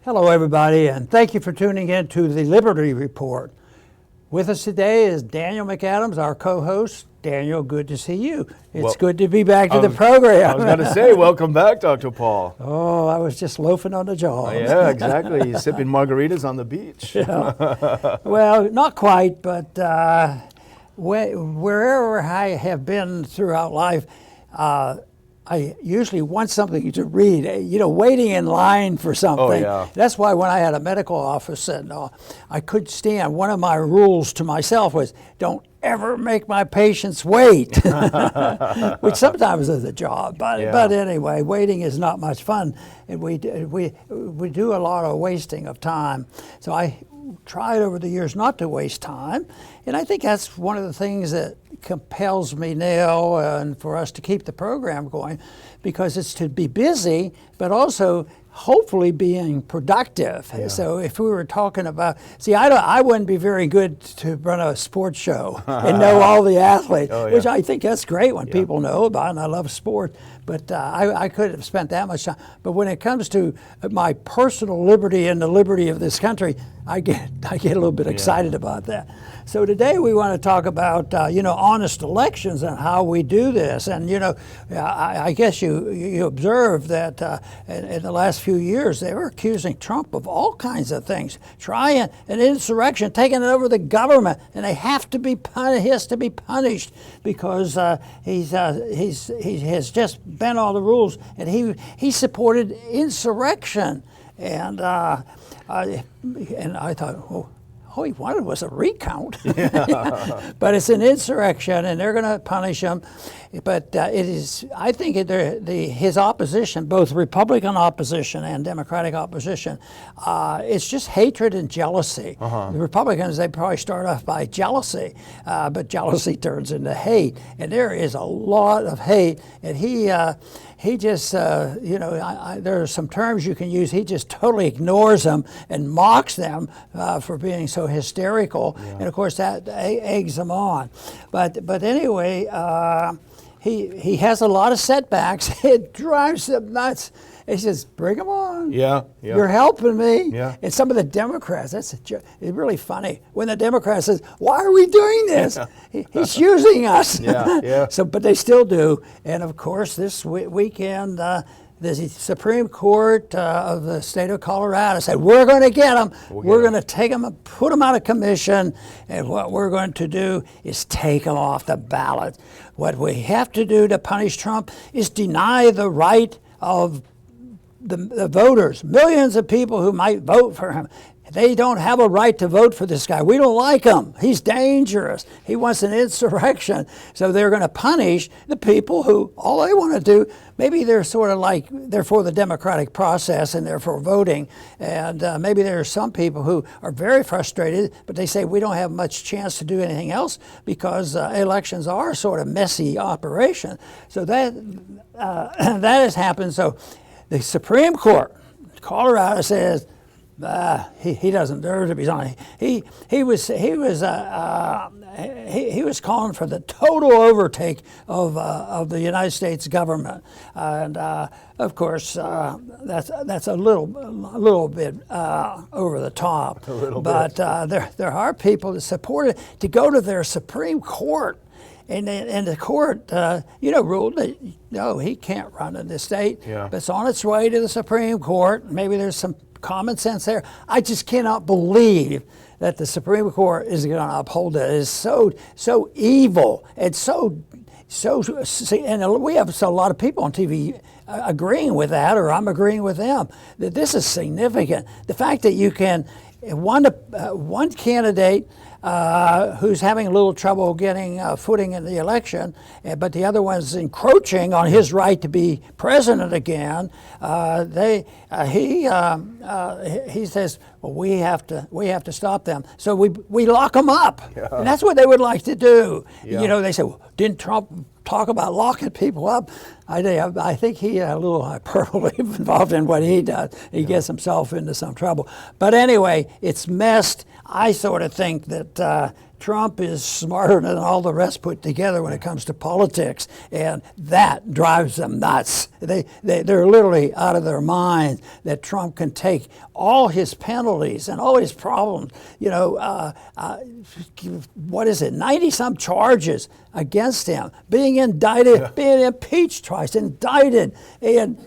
Hello, everybody, and thank you for tuning in to the Liberty Report. With us today is Daniel McAdams, our co-host. Daniel, good to see you. It's good to be back to the program. I was going to say, welcome back, Dr. Paul. Oh, I was just loafing on the job. Yeah, exactly. You're sipping margaritas on the beach. Yeah. Well, not quite, but wherever I have been throughout life, I usually want something to read, waiting in line for something. Oh, yeah. That's why when I had a medical office and I could stand, one of my rules to myself was, don't ever make my patients wait, which sometimes is a job. But anyway, waiting is not much fun, and we do a lot of wasting of time. So I tried over the years not to waste time, and I think that's one of the things that compels me now and for us to keep the program going, because it's to be busy, but also hopefully being productive. Yeah. So if we were talking about, I wouldn't be very good to run a sports show and know all the athletes, which I think that's great when people know about, and I love sport, but I couldn't have spent that much time. But when it comes to my personal liberty and the liberty of this country, I get a little bit excited about that. So today we want to talk about honest elections and how we do this. And I guess you observed that in the last few years they were accusing Trump of all kinds of things, trying an insurrection, taking over the government, and he has to be punished because he has just bent all the rules, and he supported insurrection, and I thought, all he wanted was a recount. Yeah. But it's an insurrection, and they're going to punish him. But I think his opposition, both Republican opposition and Democratic opposition, it's just hatred and jealousy. The Republicans, they probably start off by jealousy, but jealousy turns into hate. And there is a lot of hate. And he just, there are some terms you can use. He just totally ignores them and mocks them for being so hysterical. Yeah. And of course that eggs them on. But anyway, he has a lot of setbacks. It drives him nuts. He says, bring them on. Yeah. You're helping me. Yeah. And some of the Democrats, it's really funny. When the Democrat says, why are we doing this? He's using us. Yeah. But they still do. And of course, this weekend, the Supreme Court of the state of Colorado said, we're going to get them. We're going to take them and put them out of commission. And what we're going to do is take them off the ballot. What we have to do to punish Trump is deny the right of the voters, millions of people who might vote for him. They don't have a right to vote for this guy. We don't like him. He's dangerous. He wants an insurrection. So they're going to punish the people who all they want to do, maybe they're sort of like, they're for the democratic process and they're for voting. And maybe there are some people who are very frustrated, but they say we don't have much chance to do anything else because elections are sort of messy operation. So that has happened. So the Supreme Court, Colorado says, he doesn't deserve to be on. He was calling for the total overtake of the United States government, and of course that's a little bit over the top. But there are people that support it to go to their Supreme Court. And the court, ruled that, no, he can't run in this state. Yeah. But it's on its way to the Supreme Court. Maybe there's some common sense there. I just cannot believe that the Supreme Court is going to uphold it. It is so evil and and we have a lot of people on TV agreeing with that, or I'm agreeing with them, that this is significant. The fact that you can, one candidate who's having a little trouble getting footing in the election, but the other one's encroaching on his right to be president again. He says, well, we have to stop them. So we lock them up, and that's what they would like to do. Yeah. They say, well, didn't Trump talk about locking people up? I think he had a little hyperbole involved in what he does. He gets himself into some trouble. But anyway, it's messed. I sort of think that Trump is smarter than all the rest put together when it comes to politics, and that drives them nuts. They're literally out of their minds that Trump can take all his penalties and all his problems, what is it, 90-some charges against him, being indicted, being impeached twice, indicted, and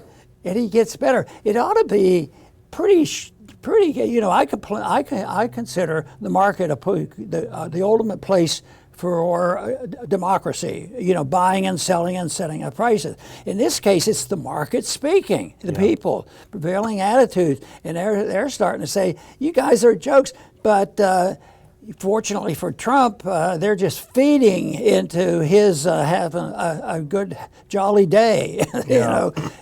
he gets better. It ought to be pretty. I consider the market the ultimate place for democracy. Buying and selling and setting up prices. In this case, it's the market speaking. The people, prevailing attitudes, and they're starting to say, "You guys are jokes," but. Fortunately for Trump, they're just feeding into his having a good, jolly day,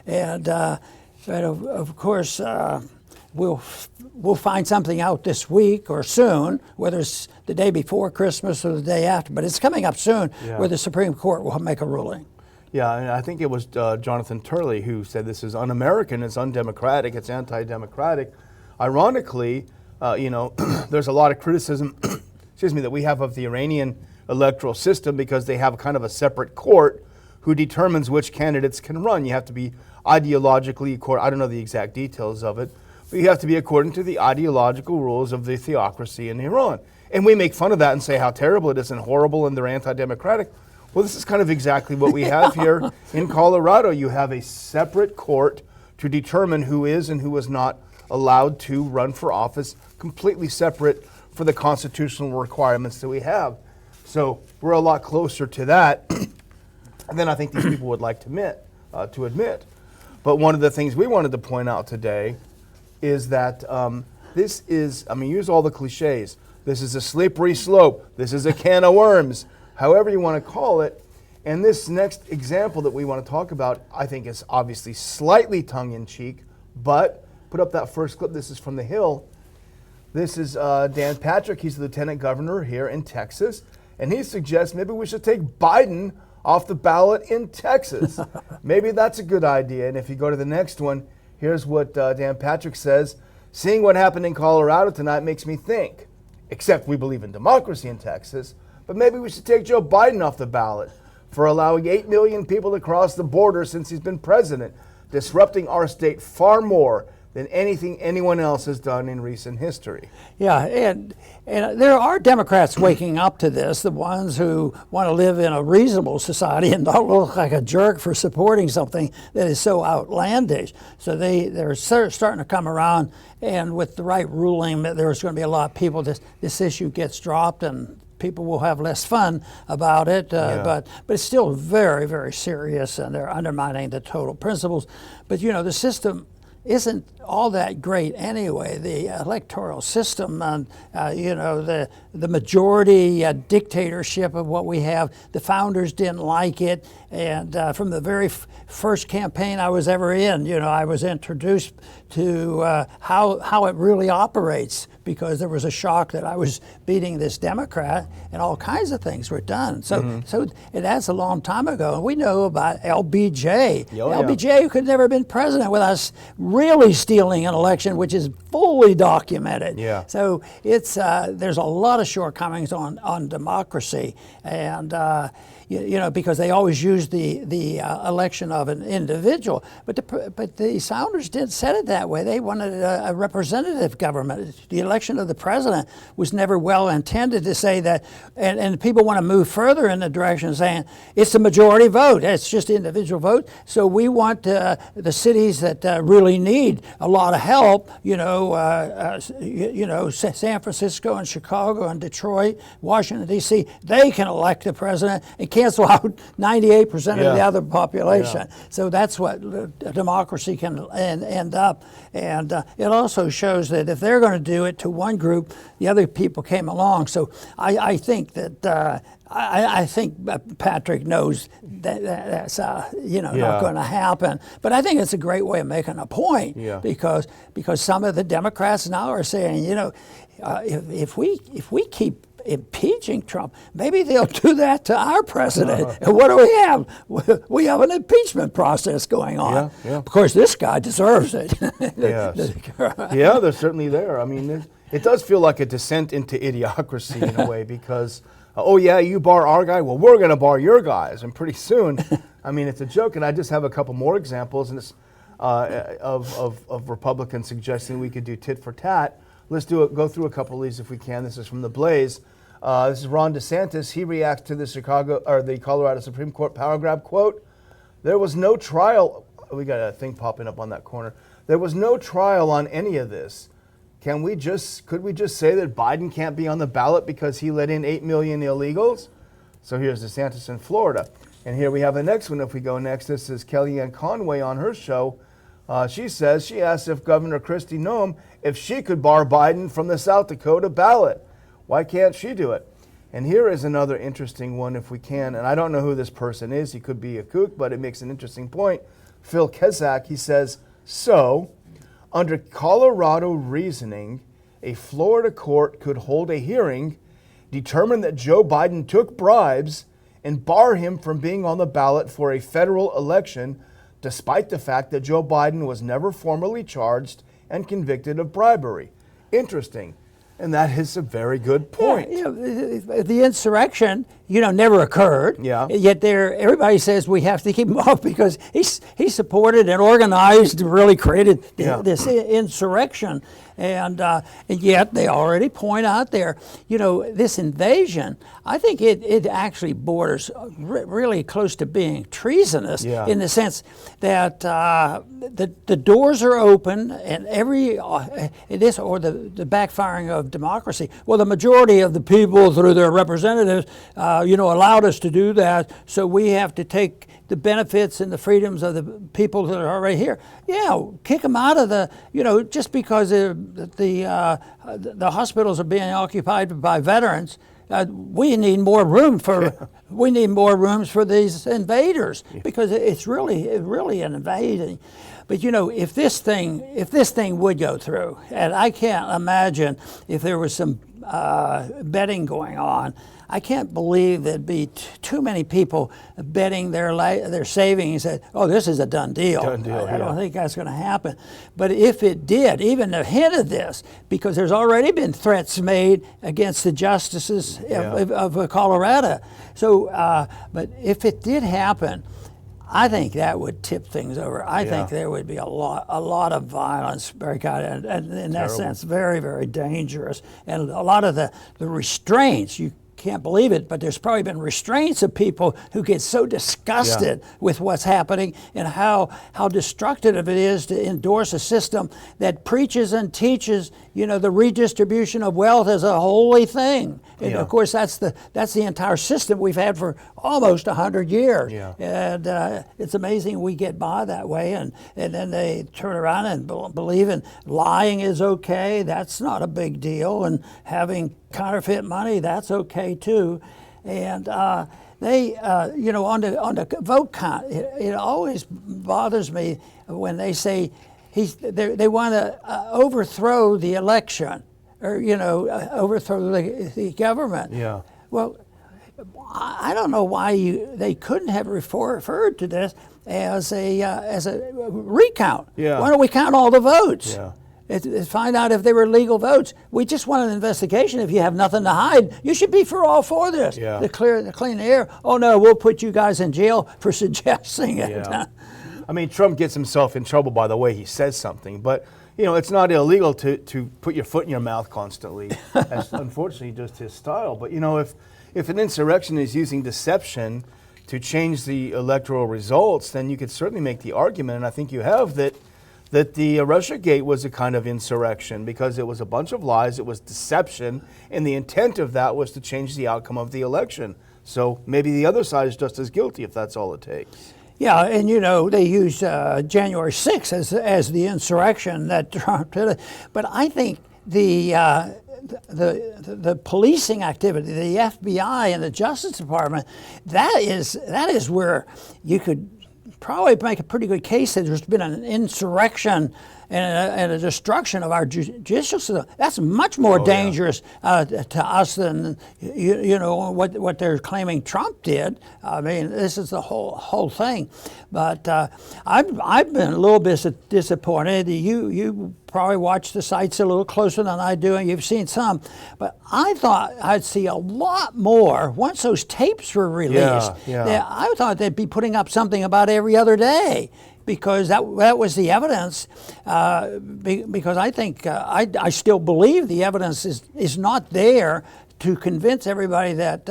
And but of course, we'll find something out this week or soon, whether it's the day before Christmas or the day after. But it's coming up soon, where the Supreme Court will make a ruling. Yeah, and I think it was Jonathan Turley who said this is un-American, it's undemocratic, it's anti-democratic. Ironically. There's a lot of criticism, that we have of the Iranian electoral system because they have kind of a separate court who determines which candidates can run. You have to be ideologically, I don't know the exact details of it, but you have to be according to the ideological rules of the theocracy in Iran. And we make fun of that and say how terrible it is and horrible and they're anti-democratic. Well, this is kind of exactly what we have here in Colorado. You have a separate court to determine who is and who is not allowed to run for office, completely separate for the constitutional requirements that we have. So we're a lot closer to that than I think these people would like to admit. But one of the things we wanted to point out today is that this is, use all the cliches. This is a slippery slope. This is a can of worms, however you want to call it. And this next example that we want to talk about, I think is obviously slightly tongue-in-cheek, but put up that first clip. This is from The Hill. This is Dan Patrick. He's the lieutenant governor here in Texas. And he suggests maybe we should take Biden off the ballot in Texas. Maybe that's a good idea. And if you go to the next one, here's what Dan Patrick says. Seeing what happened in Colorado tonight makes me think, except we believe in democracy in Texas, but maybe we should take Joe Biden off the ballot for allowing 8 million people to cross the border since he's been president, disrupting our state far more than anything anyone else has done in recent history. Yeah, and there are Democrats waking up to this, the ones who want to live in a reasonable society and not look like a jerk for supporting something that is so outlandish. So they're starting to come around, and with the right ruling, there's going to be a lot of people, this issue gets dropped and people will have less fun about it, but it's still very, very serious, and they're undermining the total principles. But the system isn't all that great anyway. The electoral system and the majority dictatorship of what we have, the founders didn't like it, and from the very first campaign I was ever in, I was introduced to how it really operates, because there was a shock that I was beating this Democrat and all kinds of things were done. So that's a long time ago. And we know about LBJ. LBJ could never have been president with us really stealing an election, which is fully documented. So it's there's a lot of shortcomings on democracy, and because they always use the election of an individual, but the founders didn't set it that way. They wanted a representative government. The election of the president was never well intended to say that, and people want to move further in the direction of saying it's a majority vote. It's just individual vote. So we want the cities that really need a lot of help. San Francisco and Chicago and Detroit, Washington D.C. They can elect the president and cancel out 98% of the other population. So that's what democracy can end up. And it also shows that if they're going to do it to one group, the other people came along. So I think that I think Patrick knows that's not going to happen. But I think it's a great way of making a point, because some of the Democrats now are saying, if we keep impeaching Trump, maybe they'll do that to our president. And what do we have? We have an impeachment process going on. Of course, this guy deserves it. Yes. They're certainly there. It does feel like a descent into idiocracy in a way because, oh yeah, you bar our guy, well, we're going to bar your guys. And pretty soon, I mean, it's a joke. And I just have a couple more examples and it's, of Republicans suggesting we could do tit for tat. Let's go through a couple of these if we can. This is from The Blaze. This is Ron DeSantis. He reacts to the Colorado Supreme Court power grab quote. There was no trial. We got a thing popping up on that corner. There was no trial on any of this. Could we just say that Biden can't be on the ballot because he let in 8 million illegals? So here's DeSantis in Florida. And here we have the next one. If we go next, this is Kellyanne Conway on her show. She asked if Governor Kristi Noem if she could bar Biden from the South Dakota ballot. Why can't she do it? And here is another interesting one if we can. And I don't know who this person is. He could be a kook, but it makes an interesting point. Phil Kezak, he says, so under Colorado reasoning, a Florida court could hold a hearing, determine that Joe Biden took bribes, and bar him from being on the ballot for a federal election, despite the fact that Joe Biden was never formally charged and convicted of bribery. Interesting. And that is a very good point. Yeah, the insurrection, never occurred. Yeah. Yet everybody says we have to keep him off because he supported and organized and really created this insurrection. And yet they already point out there, this invasion, I think it actually borders really close to being treasonous in the sense that the doors are open and the backfiring of democracy. Well, the majority of the people through their representatives, allowed us to do that, so we have to take the benefits and the freedoms of the people that are already here. Yeah, kick them out of just because the hospitals are being occupied by veterans. We need more room for these invaders because it's really an invading. But if this thing would go through, and I can't imagine if there was some betting going on. I can't believe there'd be too many people betting their savings that, this is a done deal. I don't think that's going to happen. But if it did, even a hint of this, because there's already been threats made against the justices of Colorado. So, but if it did happen, I think that would tip things over. I think there would be a lot of violence, and in that sense, very, very dangerous. And a lot of the restraints, you can't believe it, but there's probably been restraints of people who get so disgusted with what's happening and how destructive it is to endorse a system that preaches and teaches, the redistribution of wealth as a holy thing. And of course, that's the entire system we've had for almost 100 years. And it's amazing we get by that way. And then they turn around and believe in lying is okay. That's not a big deal. And having counterfeit money, that's okay too. And they, on the vote count, it always bothers me when they say they want to overthrow the election or, overthrow the government. Yeah. Well, I don't know why they couldn't have referred to this as a recount. Yeah. Why don't we count all the votes? Yeah. Find out if they were legal votes. We just want an investigation. If you have nothing to hide, you should be all for this. Yeah. To clean the air. Oh no, we'll put you guys in jail for suggesting it. Yeah. I mean, Trump gets himself in trouble by the way he says something, but it's not illegal to put your foot in your mouth constantly. That's unfortunately just his style. But if an insurrection is using deception to change the electoral results, then you could certainly make the argument, and I think you have, that the Russiagate was a kind of insurrection because it was a bunch of lies, it was deception, and the intent of that was to change the outcome of the election. So maybe the other side is just as guilty if that's all it takes. Yeah, and they use January 6th as the insurrection that Trump did. But I think the policing activity, the FBI and the Justice Department, that is where you could probably make a pretty good case that there's been an insurrection and a destruction of our judicial system. That's much more dangerous to us than what they're claiming Trump did. I mean, this is the whole thing. But I've been a little bit disappointed. You probably watch the sites a little closer than I do, and you've seen some. But I thought I'd see a lot more once those tapes were released. I thought they'd be putting up something about every other day, because that was the evidence. Because I think I still believe the evidence is not there to convince everybody that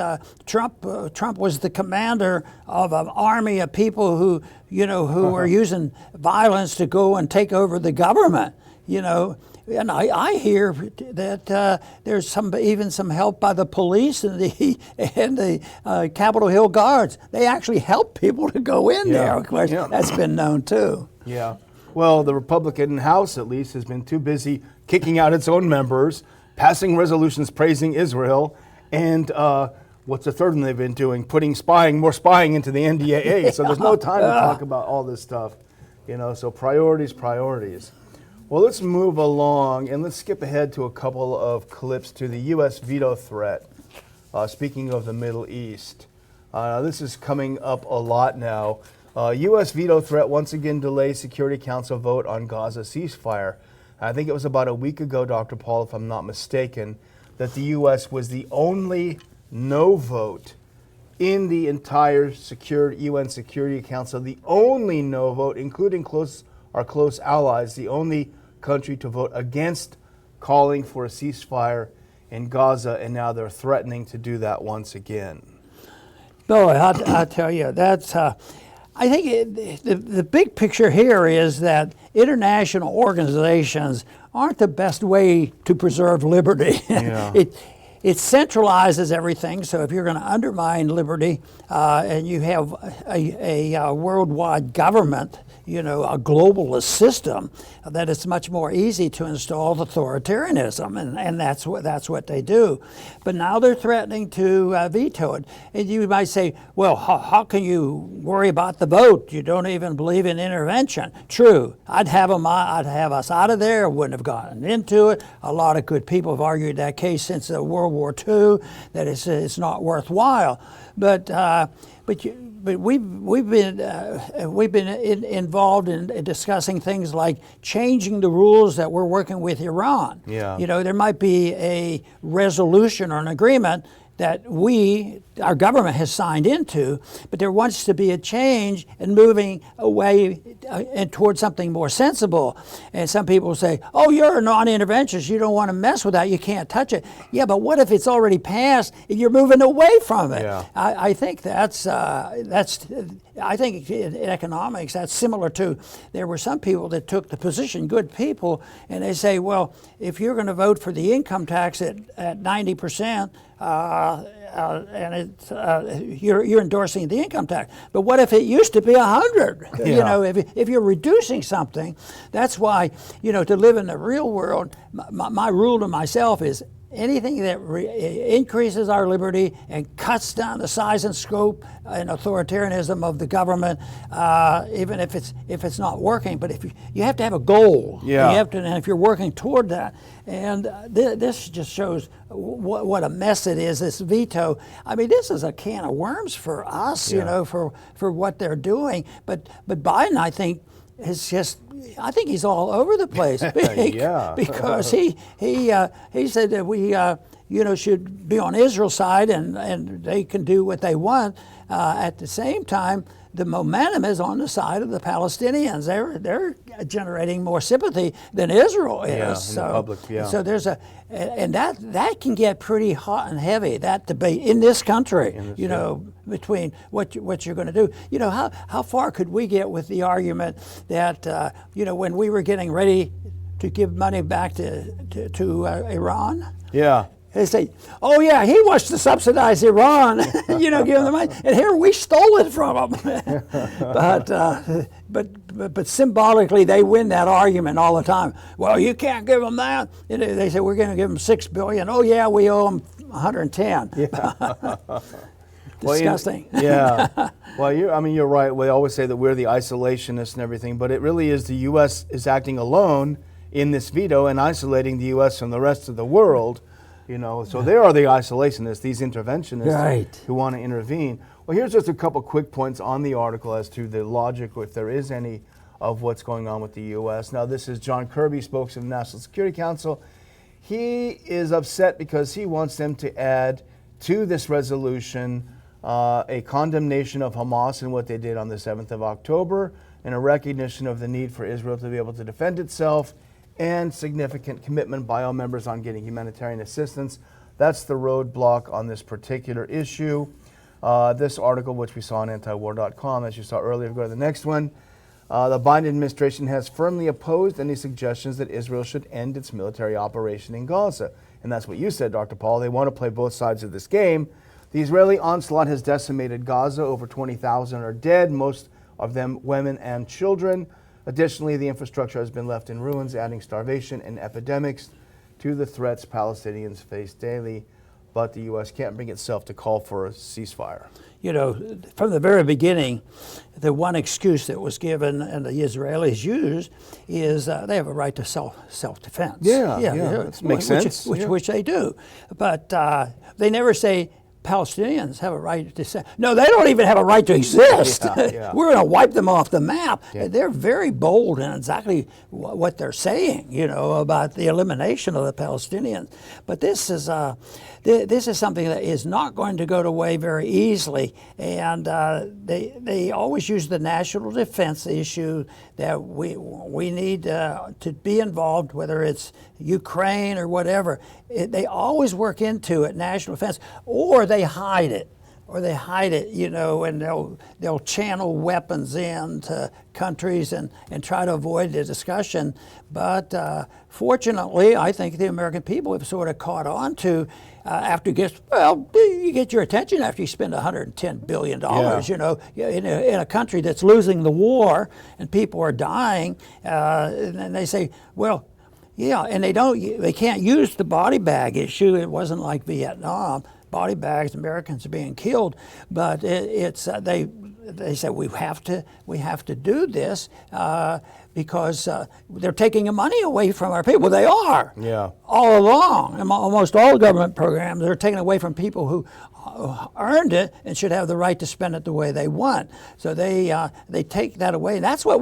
Trump was the commander of an army of people who were using violence to go and take over the government. And I hear that there's even some help by the police and the Capitol Hill Guards. They actually help people to go in there. Of course, that's been known too. Yeah. Well, the Republican House, at least, has been too busy kicking out its own members, passing resolutions praising Israel, and what's the third one they've been doing? Putting more spying into the NDAA. So there's no time to talk about all this stuff. So priorities. Well, let's move along, and let's skip ahead to a couple of clips to the U.S. veto threat. Speaking of the Middle East, this is coming up a lot now. U.S. veto threat once again delays Security Council vote on Gaza ceasefire. I think it was about a week ago, Dr. Paul, if I'm not mistaken, that the U.S. was the only no vote in the entire UN Security Council, the only no vote, including our close allies, the only country to vote against calling for a ceasefire in Gaza, and now they're threatening to do that once again. Boy, I'll tell you, that's... I think the big picture here is that international organizations aren't the best way to preserve liberty. It centralizes everything, so if you're going to undermine liberty and you have a worldwide government, a globalist system, that it's much more easy to install authoritarianism, and that's what they do. But now they're threatening to veto it. And you might say, well, how can you worry about the vote? You don't even believe in intervention. True, I'd have us out of there, wouldn't have gotten into it. A lot of good people have argued that case since World War II, that it's not worthwhile. But we've been involved in discussing things like changing the rules that we're working with Iran. There might be a resolution or an agreement that our government has signed into, but there wants to be a change and moving away and towards something more sensible. And some people say, oh, you're a non-interventionist, you don't want to mess with that, you can't touch it. Yeah, but what if it's already passed and you're moving away from it? I think I think in economics that's similar to, there were some people that took the position, good people, and they say, well, if you're going to vote for the income tax at 90%, and you're endorsing the income tax. But what if it used to be 100? If you're reducing something, that's why, to live in the real world, my rule to myself is anything that increases our liberty and cuts down the size and scope and authoritarianism of the government, even if it's not working. But if you have to have a goal, and if you're working toward that, and this just shows what a mess it is. This veto. I mean, this is a can of worms for us, for what they're doing. But Biden, I think, I think he's all over the place because he said that we should be on Israel's side and they can do what they want. At the same time, the momentum is on the side of the Palestinians. They're generating more sympathy than Israel is. So there's that can get pretty hot and heavy, that debate in this country. Between what you're going to do. How far could we get with the argument that when we were getting ready to give money back to Iran? They say, oh yeah, he wants to subsidize Iran, give them the money, and here we stole it from him. But symbolically, they win that argument all the time. Well, you can't give them that. And they say we're going to give them $6 billion. Oh yeah, we owe them 110. Disgusting. Well, you're right. We always say that we're the isolationists and everything, but it really is the U.S. is acting alone in this veto and isolating the U.S. from the rest of the world. So they are the isolationists, these interventionists who want to intervene. Well, here's just a couple quick points on the article as to the logic, if there is any, of what's going on with the U.S. Now, this is John Kirby, spokesman of the National Security Council. He is upset because he wants them to add to this resolution a condemnation of Hamas and what they did on the 7th of October, and a recognition of the need for Israel to be able to defend itself, and significant commitment by all members on getting humanitarian assistance. That's the roadblock on this particular issue. This article, which we saw on antiwar.com, as you saw earlier, go to the next one. The Biden administration has firmly opposed any suggestions that Israel should end its military operation in Gaza. And that's what you said, Dr. Paul. They want to play both sides of this game. The Israeli onslaught has decimated Gaza. Over 20,000 are dead, most of them women and children. Additionally, the infrastructure has been left in ruins, adding starvation and epidemics to the threats Palestinians face daily. But the U.S. can't bring itself to call for a ceasefire. You know, from the very beginning, the one excuse that was given and the Israelis used is they have a right to self-defense. Yeah, that makes sense. Which they do. But they never say Palestinians have a right to say. No, they don't even have a right to exist. We're going to wipe them off the map. They're very bold in exactly what they're saying, you know, about the elimination of the Palestinians. But this is something that is not going to go away very easily. And they always use the national defense issue that we need to be involved, whether it's Ukraine or whatever. They always work into it, national defense, or they hide it. You know, and they'll channel weapons into countries and try to avoid the discussion. But fortunately, I think the American people have sort of caught on to, after you get your attention after you spend $110 billion, you know, in a country that's losing the war and people are dying, and they say, well, yeah, and they can't use the body bag issue. It wasn't like Vietnam. Body bags, Americans are being killed, but they say we have to do this because they're taking the money away from our people. They are. Yeah. All along, and almost all government programs are taken away from people who earned it and should have the right to spend it the way they want. So they take that away, and that's what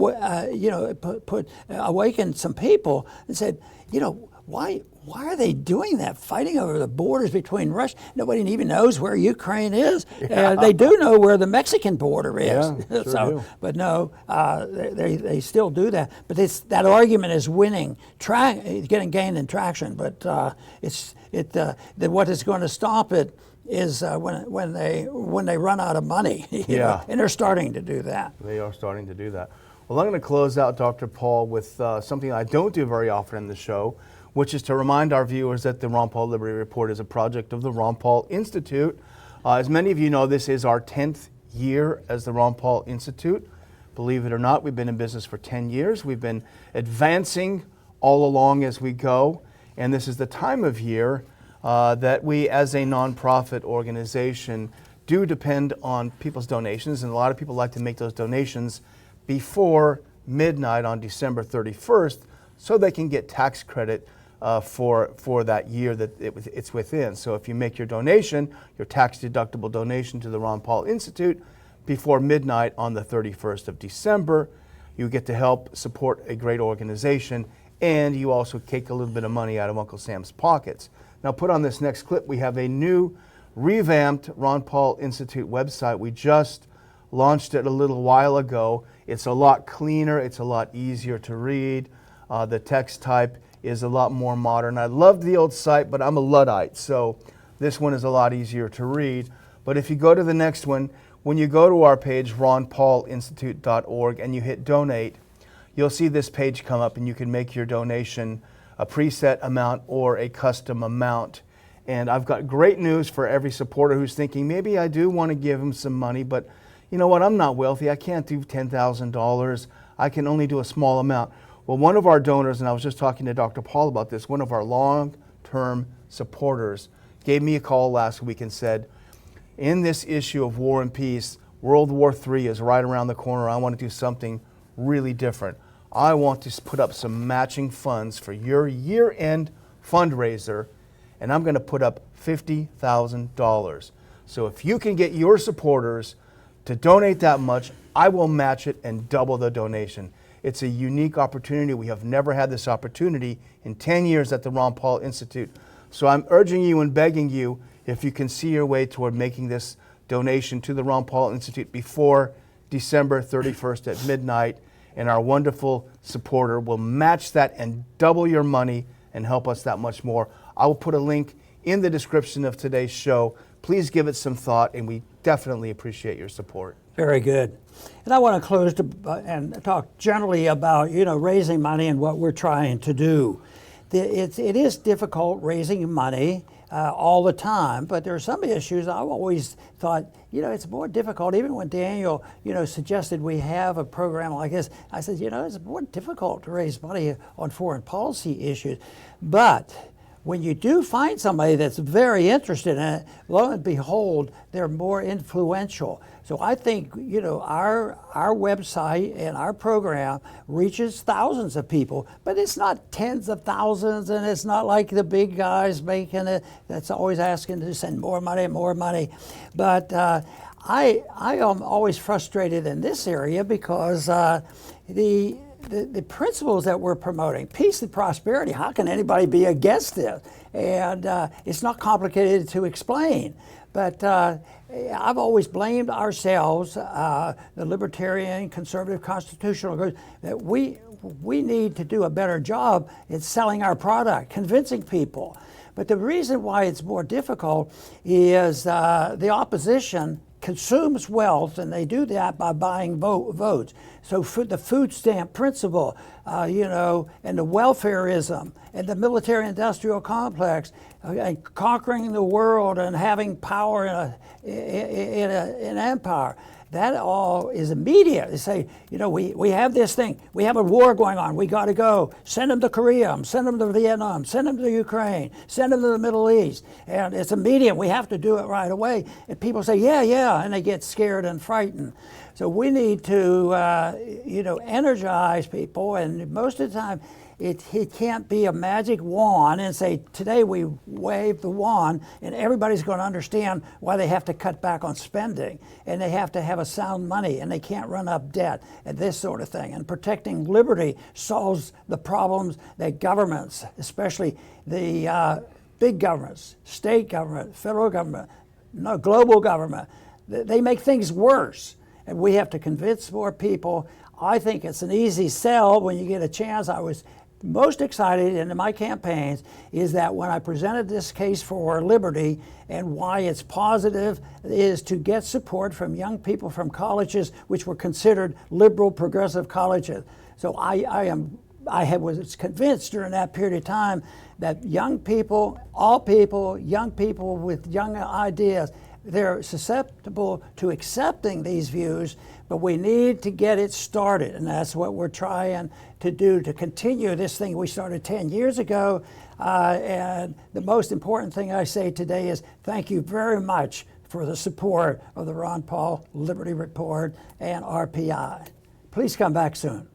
awakened some people and said, you know, why are they doing that, fighting over the borders between Russia? Nobody even knows where Ukraine is. They do know where the Mexican border is. Yeah, sure do. But no, they still do that. But that argument is winning, getting gained in traction. But what is going to stop it is when they run out of money. You know? And they're starting to do that. They are starting to do that. Well, I'm going to close out, Dr. Paul, with something I don't do very often in the show, which is to remind our viewers that the Ron Paul Liberty Report is a project of the Ron Paul Institute. As many of you know, this is our 10th year as the Ron Paul Institute. Believe it or not, we've been in business for 10 years. We've been advancing all along as we go, and this is the time of year that we, as a nonprofit organization, do depend on people's donations, and a lot of people like to make those donations before midnight on December 31st so they can get tax credit for that year that it's within. So if you make your donation, your tax-deductible donation to the Ron Paul Institute before midnight on the 31st of December, you get to help support a great organization, and you also take a little bit of money out of Uncle Sam's pockets. Now, put on this next clip, we have a new revamped Ron Paul Institute website. We just launched it a little while ago. It's a lot cleaner, it's a lot easier to read. The text type is a lot more modern. I loved the old site, but I'm a Luddite, so this one is a lot easier to read. But if you go to the next one, when you go to our page, ronpaulinstitute.org, and you hit donate, you'll see this page come up, and you can make your donation a preset amount or a custom amount. And I've got great news for every supporter who's thinking, maybe I do want to give him some money, but you know what, I'm not wealthy. I can't do $10,000. I can only do a small amount. Well, one of our donors, and I was just talking to Dr. Paul about this, one of our long-term supporters gave me a call last week and said, in this issue of War and Peace, World War III is right around the corner. I want to do something really different. I want to put up some matching funds for your year-end fundraiser, and I'm going to put up $50,000. So if you can get your supporters to donate that much, I will match it and double the donation. It's a unique opportunity. We have never had this opportunity in 10 years at the Ron Paul Institute. So I'm urging you and begging you, if you can see your way toward making this donation to the Ron Paul Institute before December 31st at midnight, and our wonderful supporter will match that and double your money and help us that much more. I will put a link in the description of today's show. Please give it some thought, and we definitely appreciate your support. Very good. And I want to close and talk generally about, raising money and what we're trying to do. It is difficult raising money all the time, but there are some issues I've always thought, it's more difficult. Even when Daniel, suggested we have a program like this, I said, it's more difficult to raise money on foreign policy issues. But when you do find somebody that's very interested in it, lo and behold, they're more influential. So I think, our website and our program reaches thousands of people, but it's not tens of thousands, and it's not like the big guys making it that's always asking to send more money, more money. But I am always frustrated in this area because the principles that we're promoting, peace and prosperity, how can anybody be against this? And it's not complicated to explain. But I've always blamed ourselves, the libertarian, conservative, constitutional groups, that we need to do a better job in selling our product, convincing people. But the reason why it's more difficult is the opposition consumes wealth, and they do that by buying votes. So the food stamp principle, and the welfareism, and the military-industrial complex, and conquering the world and having power in an empire. That all is immediate. They say, we have this thing. We have a war going on. We got to go. Send them to Korea. Send them to Vietnam. Send them to Ukraine. Send them to the Middle East. And it's immediate. We have to do it right away. And people say, yeah, and they get scared and frightened. So we need to, energize people. And most of the time, it can't be a magic wand and say, today we wave the wand and everybody's going to understand why they have to cut back on spending, and they have to have a sound money, and they can't run up debt, and this sort of thing. And protecting liberty solves the problems that governments, especially the big governments, state government, federal government, global government, they make things worse. And we have to convince more people. I think it's an easy sell when you get a chance. I was most excited in my campaigns is that when I presented this case for liberty and why it's positive is to get support from young people from colleges which were considered liberal progressive colleges. So I was convinced during that period of time that young people, all people, young people with young ideas, they're susceptible to accepting these views, but we need to get it started, and that's what we're trying to do, to continue this thing we started 10 years ago. And the most important thing I say today is thank you very much for the support of the Ron Paul Liberty Report and RPI. Please come back soon.